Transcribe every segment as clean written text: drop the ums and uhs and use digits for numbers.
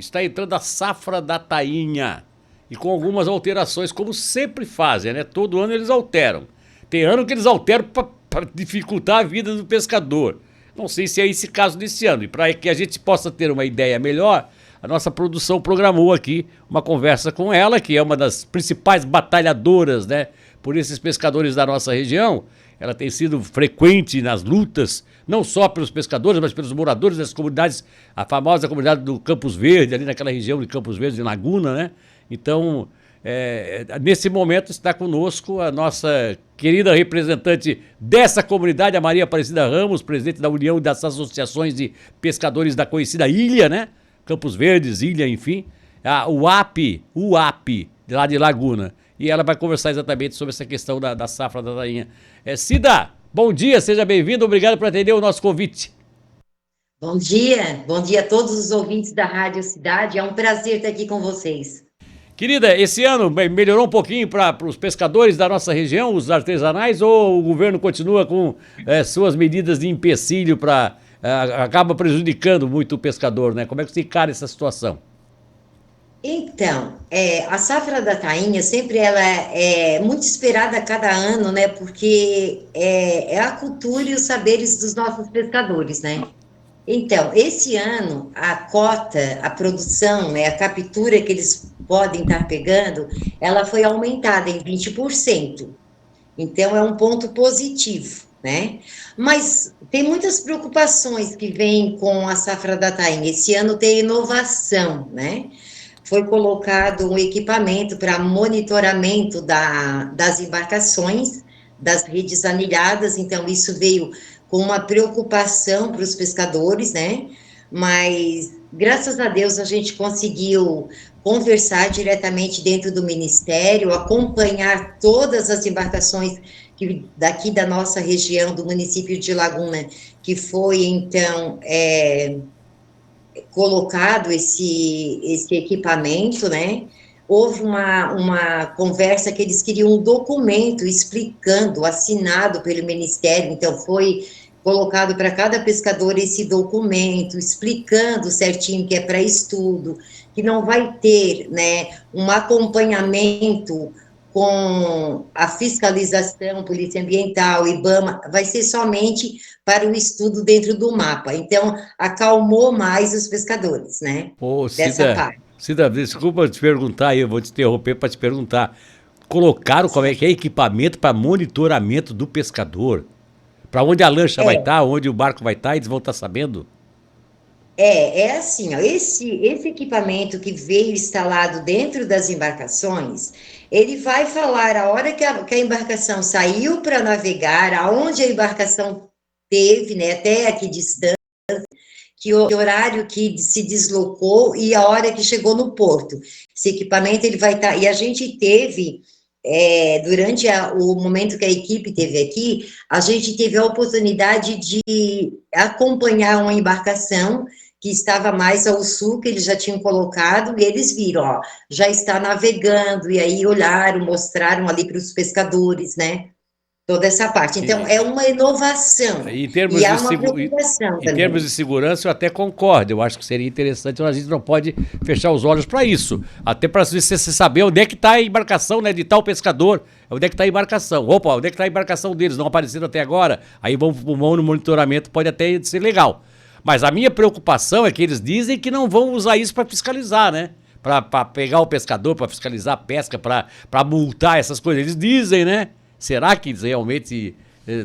está entrando a safra da tainha. E com algumas alterações, como sempre fazem, né? Todo ano eles alteram. Tem ano que eles alteram para dificultar a vida do pescador. Não sei se é esse caso desse ano. E para que a gente possa ter uma ideia melhor, a nossa produção programou aqui uma conversa com ela, que é uma das principais batalhadoras, né, por esses pescadores da nossa região. Ela tem sido frequente nas lutas, não só pelos pescadores, mas pelos moradores das comunidades, a famosa comunidade do Campos Verde, ali naquela região de Campos Verdes, de Laguna, né? Então, nesse momento está conosco a nossa querida representante dessa comunidade, a Maria Aparecida Ramos, presidente da União das Associações de Pescadores da conhecida ilha, né? Campos Verdes, ilha, enfim. O UAP, lá de Laguna. E ela vai conversar exatamente sobre essa questão da safra da tainha. Cida, bom dia, seja bem-vindo, obrigado por atender o nosso convite. Bom dia a todos os ouvintes da Rádio Cidade, é um prazer estar aqui com vocês. Querida, esse ano melhorou um pouquinho para os pescadores da nossa região, os artesanais, ou o governo continua com suas medidas de empecilho para acaba prejudicando muito o pescador, né? Como é que você encara essa situação? Então, a safra da tainha sempre ela é muito esperada a cada ano, né? Porque é a cultura e os saberes dos nossos pescadores, né? Então, esse ano, a cota, a produção, né, a captura que eles podem estar pegando, ela foi aumentada em 20%. Então, é um ponto positivo, né? Mas tem muitas preocupações que vêm com a safra da tainha. Esse ano tem inovação, né? Foi colocado um equipamento para monitoramento das embarcações, das redes anilhadas, então isso veio com uma preocupação para os pescadores, né? Mas, graças a Deus, a gente conseguiu conversar diretamente dentro do Ministério, acompanhar todas as embarcações daqui da nossa região, do município de Laguna, que foi, então, colocado esse equipamento, né? Houve uma conversa que eles queriam um documento explicando, assinado pelo Ministério, então foi colocado para cada pescador esse documento, explicando certinho que é para estudo, que não vai ter, né, um acompanhamento com a fiscalização, Polícia Ambiental, IBAMA, vai ser somente para o estudo dentro do mapa. Então, acalmou mais os pescadores, né? Ô, Dessa Cida, parte. Cida, desculpa te perguntar aí, eu vou te interromper para te perguntar. Colocaram como é que é equipamento para monitoramento do pescador? Para onde a lancha vai É, estar, onde o barco vai estar, eles vão estar sabendo? é assim, ó, esse equipamento que veio instalado dentro das embarcações, ele vai falar a hora que a embarcação saiu para navegar, aonde a embarcação teve, né, até aqui distante, que horário que se deslocou e a hora que chegou no porto. Esse equipamento ele vai estar. E a gente teve, durante o momento que a equipe teve aqui, a gente teve a oportunidade de acompanhar uma embarcação que estava mais ao sul, que eles já tinham colocado, e eles viram, ó, já está navegando, e aí olharam, mostraram ali para os pescadores, né? Toda essa parte. Então, E, é uma inovação, em e termos há de, uma segu- preocupação em termos também. de segurança, eu até concordo. Eu acho que seria interessante, mas a gente não pode fechar os olhos para isso. Até para você saber onde é que está a embarcação, né, de tal pescador. Onde é que está a embarcação? Opa, onde é que está a embarcação deles? Não apareceram até agora. Aí vão no monitoramento, pode até ser legal. Mas a minha preocupação é que eles dizem que não vão usar isso para fiscalizar, né? Para pegar o pescador, para fiscalizar a pesca, para multar essas coisas. Eles dizem, né? Será que eles realmente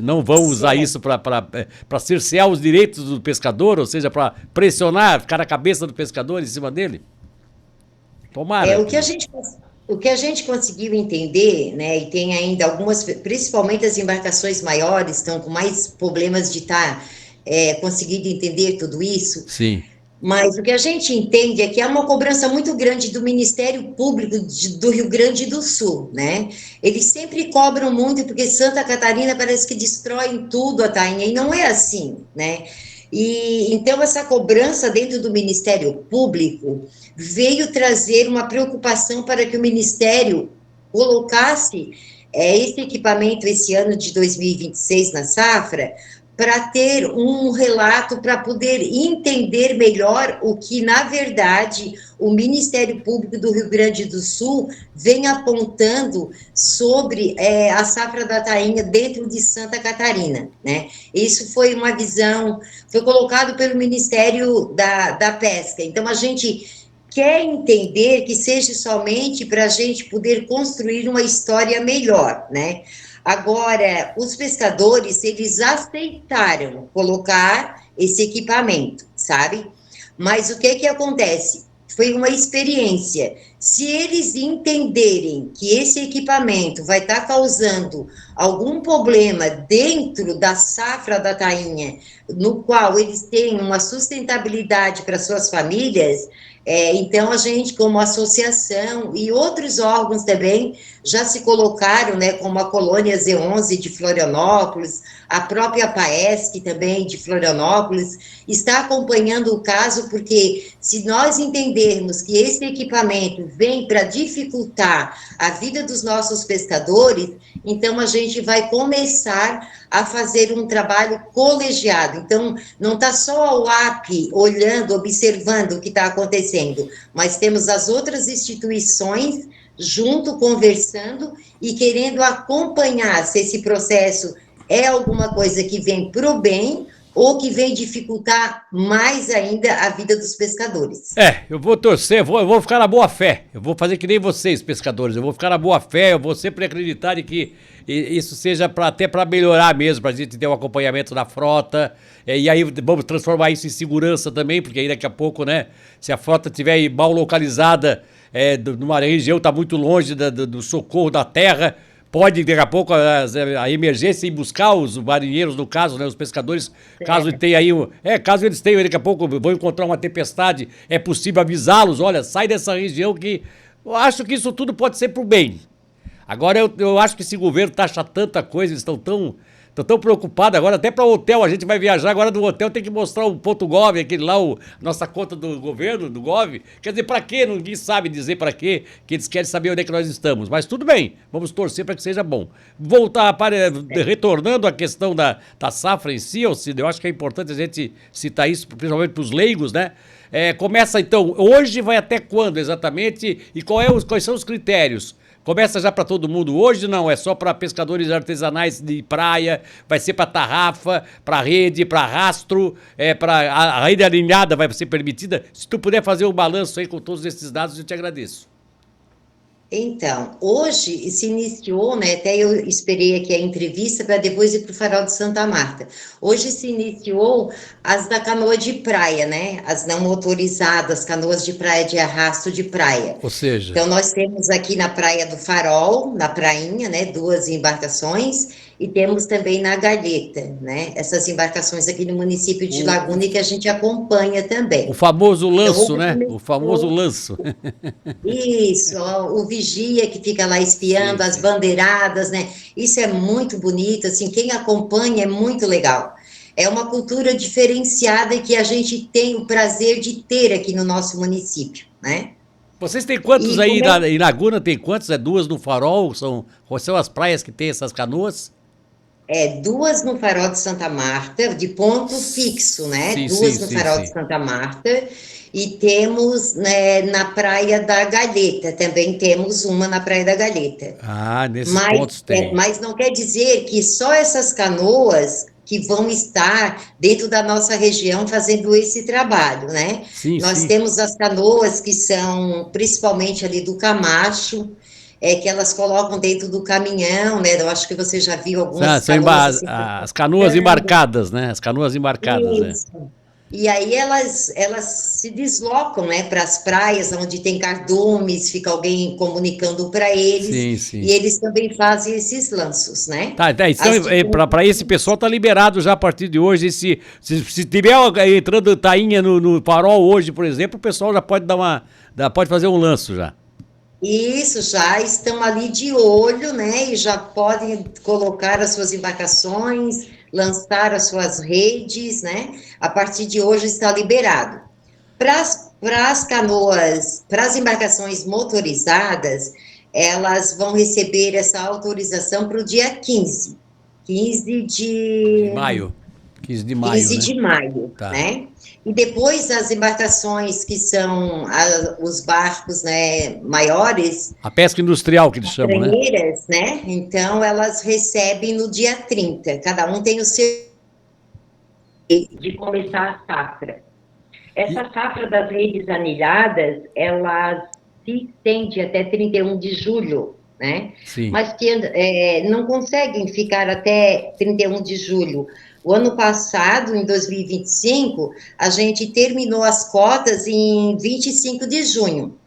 não vão usar Certo. isso para cercear os direitos do pescador, ou seja, para pressionar, ficar na cabeça do pescador em cima dele? É, Tomara o que a que. gente, o que a gente conseguiu entender, né, e tem ainda algumas, principalmente as embarcações maiores, estão com mais problemas de estar conseguindo entender tudo isso, Sim. mas o que a gente entende é que há uma cobrança muito grande do Ministério Público do Rio Grande do Sul, né? Eles sempre cobram muito, porque Santa Catarina parece que destrói tudo a tainha, e não é assim, né? E então essa cobrança dentro do Ministério Público veio trazer uma preocupação para que o Ministério colocasse esse equipamento esse ano de 2026 na safra, para ter um relato, para poder entender melhor o que, na verdade, o Ministério Público do Rio Grande do Sul vem apontando sobre a safra da tainha dentro de Santa Catarina, né? Isso foi uma visão, foi colocado pelo Ministério da Pesca. Então, a gente quer entender que seja somente para a gente poder construir uma história melhor, né? Agora, os pescadores, eles aceitaram colocar esse equipamento, sabe? Mas o que que acontece? Foi uma experiência. Se eles entenderem que esse equipamento vai estar causando algum problema dentro da safra da tainha, no qual eles têm uma sustentabilidade para suas famílias, então a gente, como associação e outros órgãos também, já se colocaram, né, como a Colônia Z11 de Florianópolis, a própria Paesc também de Florianópolis, está acompanhando o caso, porque se nós entendermos que esse equipamento vem para dificultar a vida dos nossos pescadores, então a gente vai começar a fazer um trabalho colegiado. Então, não está só a UAP olhando, observando o que está acontecendo, mas temos as outras instituições junto, conversando e querendo acompanhar se esse processo é alguma coisa que vem para o bem ou que vem dificultar mais ainda a vida dos pescadores. Eu vou torcer, eu vou ficar na boa fé. Eu vou fazer que nem vocês, pescadores. Eu vou ficar na boa fé, eu vou sempre acreditar de que isso seja até para melhorar mesmo, para a gente ter um acompanhamento da frota. E aí vamos transformar isso em segurança também, porque aí daqui a pouco, né, se a frota estiver mal localizada, numa região está muito longe do socorro da terra, pode daqui a pouco a emergência ir buscar os marinheiros, no caso, né, os pescadores, caso tenha aí, caso eles tenham, daqui a pouco vão encontrar uma tempestade, é possível avisá-los, olha, sai dessa região, que eu acho que isso tudo pode ser pro bem. Agora eu acho que esse governo taxa tanta coisa, eles estão tão preocupados agora, até para o hotel, a gente vai viajar agora do hotel, tem que mostrar o ponto Gov, aquele lá, nossa conta do governo, do Gov. Quer dizer, para quê? Ninguém sabe dizer para quê, que eles querem saber onde é que nós estamos. Mas tudo bem, vamos torcer para que seja bom. Retornando à questão da safra em si, Alcide, eu acho que é importante a gente citar isso, principalmente para os leigos, né? Começa então, hoje vai até quando exatamente e quais são os critérios? Começa já para todo mundo hoje, não? É só para pescadores artesanais de praia, vai ser para tarrafa, para rede, para rastro, para a rede alinhada vai ser permitida? Se tu puder fazer um balanço aí com todos esses dados, eu te agradeço. Então, hoje se iniciou, né, até eu esperei aqui a entrevista para depois ir para o Farol de Santa Marta. Hoje se iniciou as da canoa de praia, né, as não motorizadas, canoas de praia de arrasto de praia. Ou seja... Então, nós temos aqui na Praia do Farol, na prainha, né, 2 embarcações, e temos também na Galheta, né, essas embarcações aqui no município de Laguna e que a gente acompanha também. O famoso lanço, né? O famoso lanço. Isso, o vigia que fica lá espiando, sim, as bandeiradas, né? Isso é muito bonito, assim, quem acompanha é muito legal. É uma cultura diferenciada que a gente tem o prazer de ter aqui no nosso município, né? Vocês têm quantos aí em Laguna? Tem quantos? 2 no Farol? Quais são as praias que tem essas canoas? 2 no Farol de Santa Marta, de ponto fixo, né? Sim, 2 no Farol de Santa Marta. E temos, né, na Praia da Galheta, também temos uma na Praia da Galheta. Nesses pontos tem. Mas não quer dizer que só essas canoas que vão estar dentro da nossa região fazendo esse trabalho, né? Nós temos as canoas que são principalmente ali do Camacho, que elas colocam dentro do caminhão, né? Eu acho que você já viu algumas canoas. As canoas embarcadas, né? As canoas embarcadas, isso. E aí elas se deslocam, né, para as praias onde tem cardumes, fica alguém comunicando para eles, sim. E eles também fazem esses lanços, né? Tá, então para esse pessoal tá liberado já a partir de hoje, se tiver entrando tainha no Farol hoje, por exemplo, o pessoal já pode pode fazer um lanço já. Isso, já estão ali de olho, né, e já podem colocar as suas embarcações, lançar as suas redes, né? A partir de hoje está liberado. Para as canoas, para as embarcações motorizadas, elas vão receber essa autorização para o dia 15 de maio. 15 de maio, 15 né? de maio, Tá. né? E depois as embarcações que são os barcos, né, maiores, A pesca industrial que eles chamam, né? treineiras, né? Então elas recebem no dia 30. Cada um tem o seu de começar a safra. E- Essa safra das redes anilhadas, ela se estende até 31 de julho, né? sim. Mas que não conseguem ficar até 31 de julho. O ano passado, em 2025, a gente terminou as cotas em 25 de junho.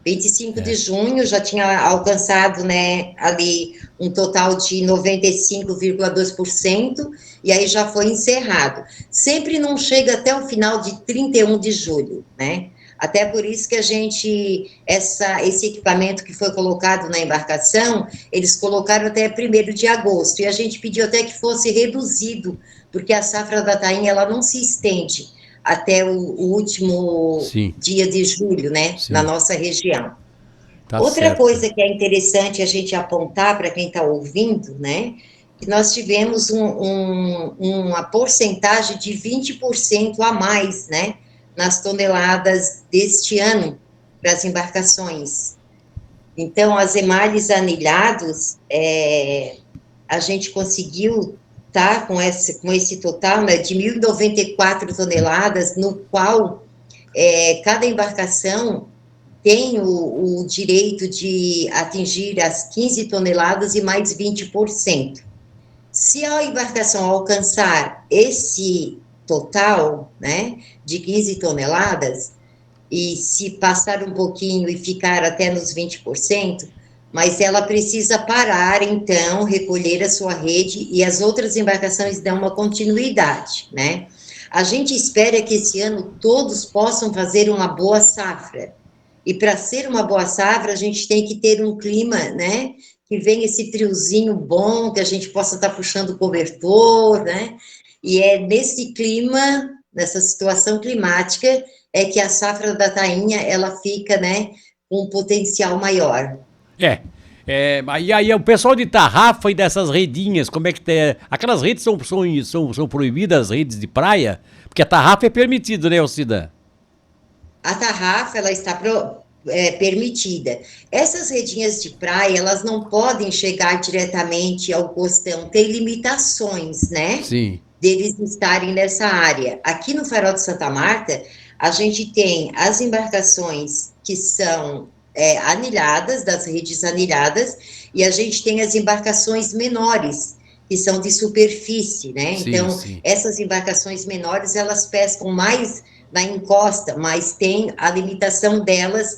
25 de É. junho já tinha alcançado, né, ali um total de 95,2%, e aí já foi encerrado. Sempre não chega até o final de 31 de julho, né? Até por isso que a gente, esse equipamento que foi colocado na embarcação, eles colocaram até 1º de agosto, e a gente pediu até que fosse reduzido, porque a safra da tainha, ela não se estende até o último Sim, dia de julho, né, na sim. nossa região. Tá Outra certo. coisa que é interessante a gente apontar para quem está ouvindo, né, que nós tivemos uma porcentagem de 20% a mais, né, nas toneladas deste ano para as embarcações. Então, as emales anilhados, a gente conseguiu estar com esse total, né, de 1.094 toneladas, no qual cada embarcação tem o direito de atingir as 15 toneladas e mais 20%. Se a embarcação alcançar esse total, né, de 15 toneladas, e se passar um pouquinho e ficar até nos 20%, mas ela precisa parar, então, recolher a sua rede e as outras embarcações dão uma continuidade, né? A gente espera que esse ano todos possam fazer uma boa safra. E para ser uma boa safra, a gente tem que ter um clima, né? Que venha esse friozinho bom, que a gente possa estar puxando o cobertor, né? E é nesse clima, nessa situação climática, é que a safra da tainha, ela fica, né, com um potencial maior. É. E aí, o pessoal de tarrafa e dessas redinhas, como é que tem? Aquelas redes são proibidas, as redes de praia? Porque a tarrafa é permitido, né, Alcida? A tarrafa, ela está permitida. Essas redinhas de praia, elas não podem chegar diretamente ao costão, tem limitações, né, Sim. deles estarem nessa área. Aqui no Farol de Santa Marta, a gente tem as embarcações que são anilhadas, das redes anilhadas, e a gente tem as embarcações menores, que são de superfície, né? Sim, Então, sim. essas embarcações menores, elas pescam mais na encosta, mas tem a limitação delas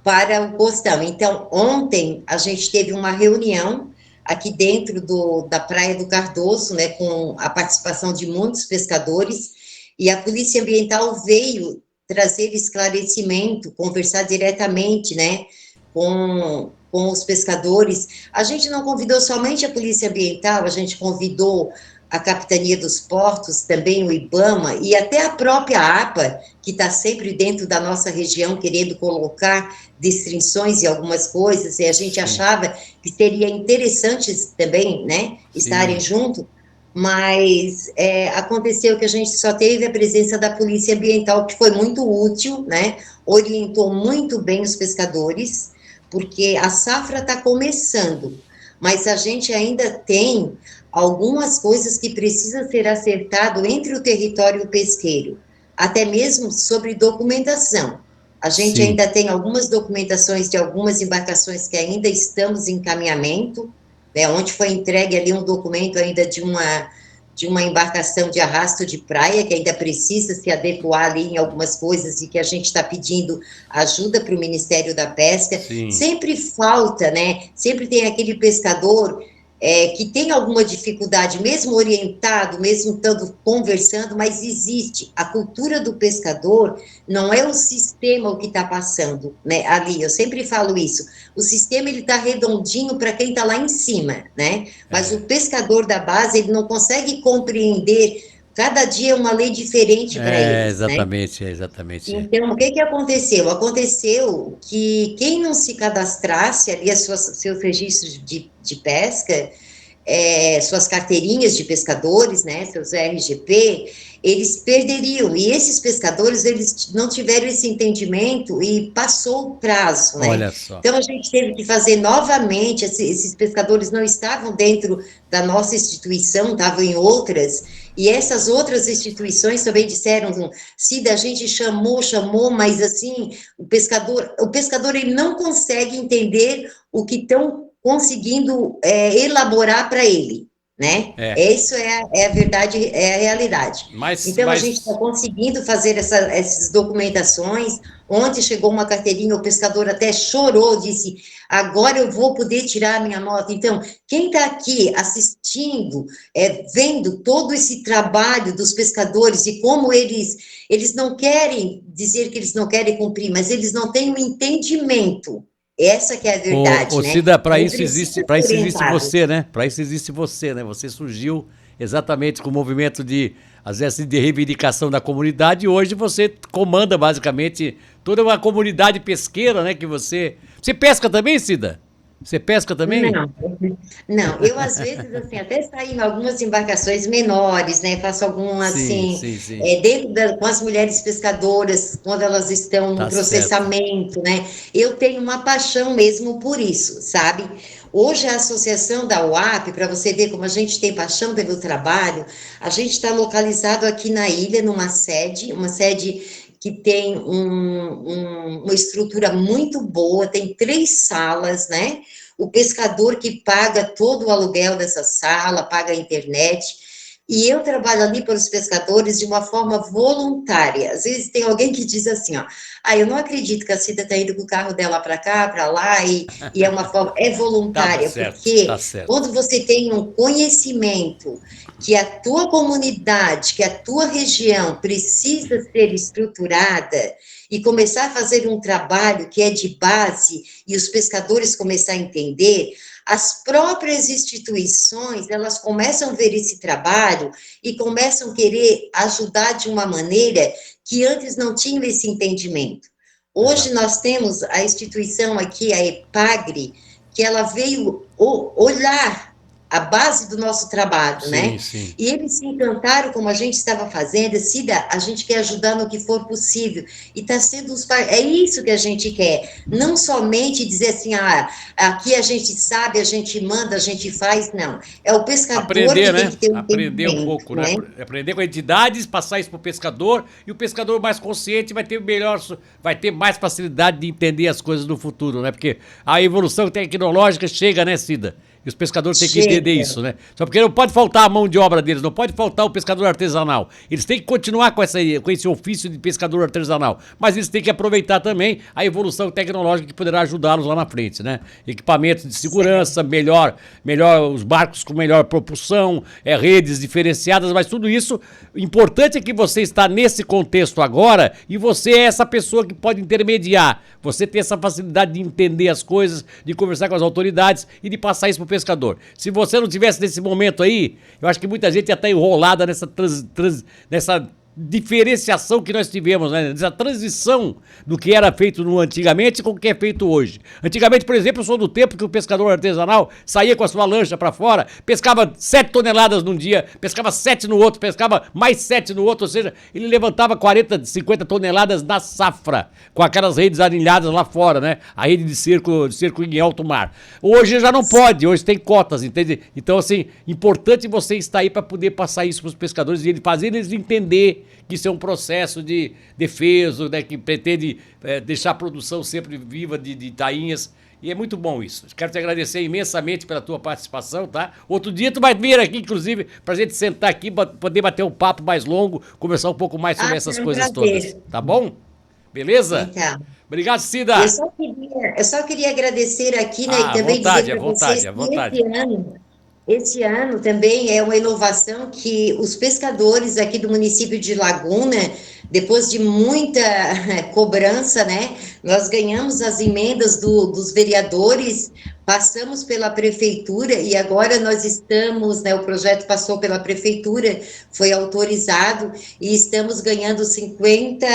para o costão. Então, ontem a gente teve uma reunião aqui dentro da Praia do Cardoso, né, com a participação de muitos pescadores, e a Polícia Ambiental veio trazer esclarecimento, conversar diretamente, né, com os pescadores. A gente não convidou somente a Polícia Ambiental, a gente convidou a Capitania dos Portos, também o IBAMA e até a própria APA, que está sempre dentro da nossa região querendo colocar restrições e algumas coisas, e a gente Sim. achava que seria interessante também, né, estarem Sim. junto, mas aconteceu que a gente só teve a presença da Polícia Ambiental, que foi muito útil, né, orientou muito bem os pescadores, porque a safra está começando, mas a gente ainda tem algumas coisas que precisam ser acertado entre o território pesqueiro, até mesmo sobre documentação. A gente Sim. ainda tem algumas documentações de algumas embarcações que ainda estamos em encaminhamento, né, onde foi entregue ali um documento ainda de uma embarcação de arrasto de praia, que ainda precisa se adequar ali em algumas coisas e que a gente está pedindo ajuda para o Ministério da Pesca. Sim. Sempre falta, né? Sempre tem aquele pescador que tem alguma dificuldade, mesmo orientado, mesmo estando conversando, mas existe. A cultura do pescador não é o sistema o que está passando, né, ali, eu sempre falo isso, o sistema ele está redondinho para quem está lá em cima, né, mas o pescador da base, ele não consegue compreender, cada dia é uma lei diferente para eles, né. Exatamente, exatamente. Então, o que que aconteceu? Aconteceu que quem não se cadastrasse ali seus registros de pesca, suas carteirinhas de pescadores, né, seus RGP, eles perderiam. E esses pescadores, eles não tiveram esse entendimento e passou o prazo, né? Olha só. Então, a gente teve que fazer novamente, esses pescadores não estavam dentro da nossa instituição, estavam em outras, e essas outras instituições também disseram, Cida, a gente chamou, mas assim, o pescador ele não consegue entender o que estão conseguindo elaborar para ele, né? É. Isso é a verdade, é a realidade. Mas, Então, a gente está mas conseguindo fazer essas documentações. Ontem chegou uma carteirinha, o pescador até chorou, disse, agora eu vou poder tirar a minha nota. Então, quem está aqui assistindo, vendo todo esse trabalho dos pescadores e como eles não querem dizer que eles não querem cumprir, mas eles não têm o entendimento. Essa que é a verdade, né? Cida, para Ele isso existe, precisa para ser isso existe orientado. você, né? Para isso existe você, né? Você surgiu exatamente com o movimento de, às vezes, de reivindicação da comunidade e hoje você comanda basicamente toda uma comunidade pesqueira, né? Que você pesca também, Cida? Você pesca também? Não, não, eu às vezes, assim, até saio em algumas embarcações menores, né, faço algum, Sim, assim, sim, sim. com as mulheres pescadoras, quando elas estão no Tá certo. processamento, né, eu tenho uma paixão mesmo por isso, sabe? Hoje a associação da UAP, para você ver como a gente tem paixão pelo trabalho, a gente está localizado aqui na ilha, numa sede, uma sede que tem uma estrutura muito boa, tem 3 salas, né? O pescador que paga todo o aluguel dessa sala, paga a internet, e eu trabalho ali para os pescadores de uma forma voluntária. Às vezes tem alguém que diz assim, ó, eu não acredito que a Cida está indo com o carro dela para cá, para lá, e é uma forma, é Tá voluntária, certo, tá porque certo. quando você tem um conhecimento que a tua comunidade, que a tua região precisa ser estruturada e começar a fazer um trabalho que é de base e os pescadores começar a entender, as próprias instituições, elas começam a ver esse trabalho e começam a querer ajudar de uma maneira que antes não tinham esse entendimento. Hoje Exato. nós temos a instituição aqui, a EPAGRE, que ela veio olhar a base do nosso trabalho, Sim, né? sim. E eles se encantaram como a gente estava fazendo, Cida, a gente quer ajudar no que for possível, e está sendo é isso que a gente quer, não somente dizer assim, aqui a gente sabe, a gente manda, a gente faz, não, é o pescador Aprender, que tem né? que ter um Aprender um entendimento, pouco, né? né? Aprender com entidades, passar isso pro pescador e o pescador mais consciente vai ter melhor, vai ter mais facilidade de entender as coisas no futuro, né? Porque a evolução tecnológica chega, né, Cida? E os pescadores têm que entender Chega, isso, né? Só porque não pode faltar a mão de obra deles, não pode faltar o pescador artesanal. Eles têm que continuar com esse ofício de pescador artesanal. Mas eles têm que aproveitar também a evolução tecnológica que poderá ajudá-los lá na frente, né? Equipamentos de segurança, certo. melhor os barcos com melhor propulsão, redes diferenciadas, mas tudo isso, o importante é que você está nesse contexto agora e você é essa pessoa que pode intermediar. Você tem essa facilidade de entender as coisas, de conversar com as autoridades e de passar isso pro pescador. Se você não tivesse nesse momento aí, eu acho que muita gente ia estar enrolada nessa diferenciação que nós tivemos, né? Nessa transição do que era feito no antigamente com o que é feito hoje. Antigamente, por exemplo, eu sou do tempo que o pescador artesanal saía com a sua lancha para fora, pescava 7 toneladas num dia, pescava 7 no outro, pescava mais 7 no outro, ou seja, ele levantava 40, 50 toneladas na safra, com aquelas redes alinhadas lá fora, né? A rede de cerco em alto mar. Hoje já não pode, hoje tem cotas, entende? Então, assim, importante você estar aí para poder passar isso para os pescadores e fazer eles entender que isso é um processo de defesa, né, que pretende deixar a produção sempre viva de tainhas. E é muito bom isso. Quero te agradecer imensamente pela tua participação, tá? Outro dia tu vai vir aqui, inclusive, pra gente sentar aqui, poder bater um papo mais longo, conversar um pouco mais sobre essas Foi um coisas todas. prazer. Tá bom? Beleza? Então, Obrigado, eu Cida. só queria agradecer aqui, né, e À também dizer vontade, à para vocês vontade, à que vontade. esse ano também é uma inovação que os pescadores aqui do município de Laguna, depois de muita cobrança, né, nós ganhamos as emendas dos vereadores, passamos pela prefeitura e agora nós estamos, né, o projeto passou pela prefeitura, foi autorizado e estamos ganhando 50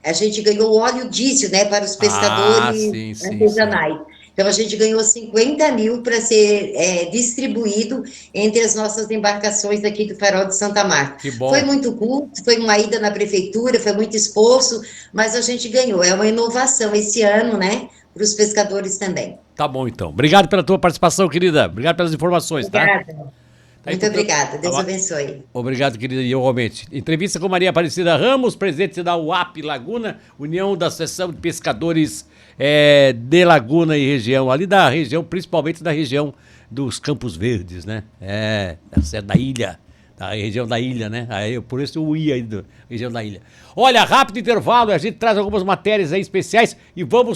a gente ganhou óleo diesel, né, para os Ah, pescadores sim, sim, sim. artesanais. Então, a gente ganhou 50 mil para ser distribuído entre as nossas embarcações aqui do Farol de Santa Marta. Que Foi bom. muito curto, foi uma ida na prefeitura, foi muito esforço, mas a gente ganhou. É uma inovação esse ano, né, para os pescadores também. Tá bom, então. Obrigado pela tua participação, querida. Obrigado pelas informações, tá? Obrigada. Tá aí, Muito obrigada. Deus abençoe. Obrigado, querida, e igualmente. Entrevista com Maria Aparecida Ramos, presidente da UAP Laguna, União da Associação de Pescadores de Laguna e região, ali da região, principalmente da região dos Campos Verdes, né? Da ilha, da região da ilha, né? Aí, por isso eu ia aí da região da ilha. Olha, rápido intervalo, a gente traz algumas matérias aí especiais e vamos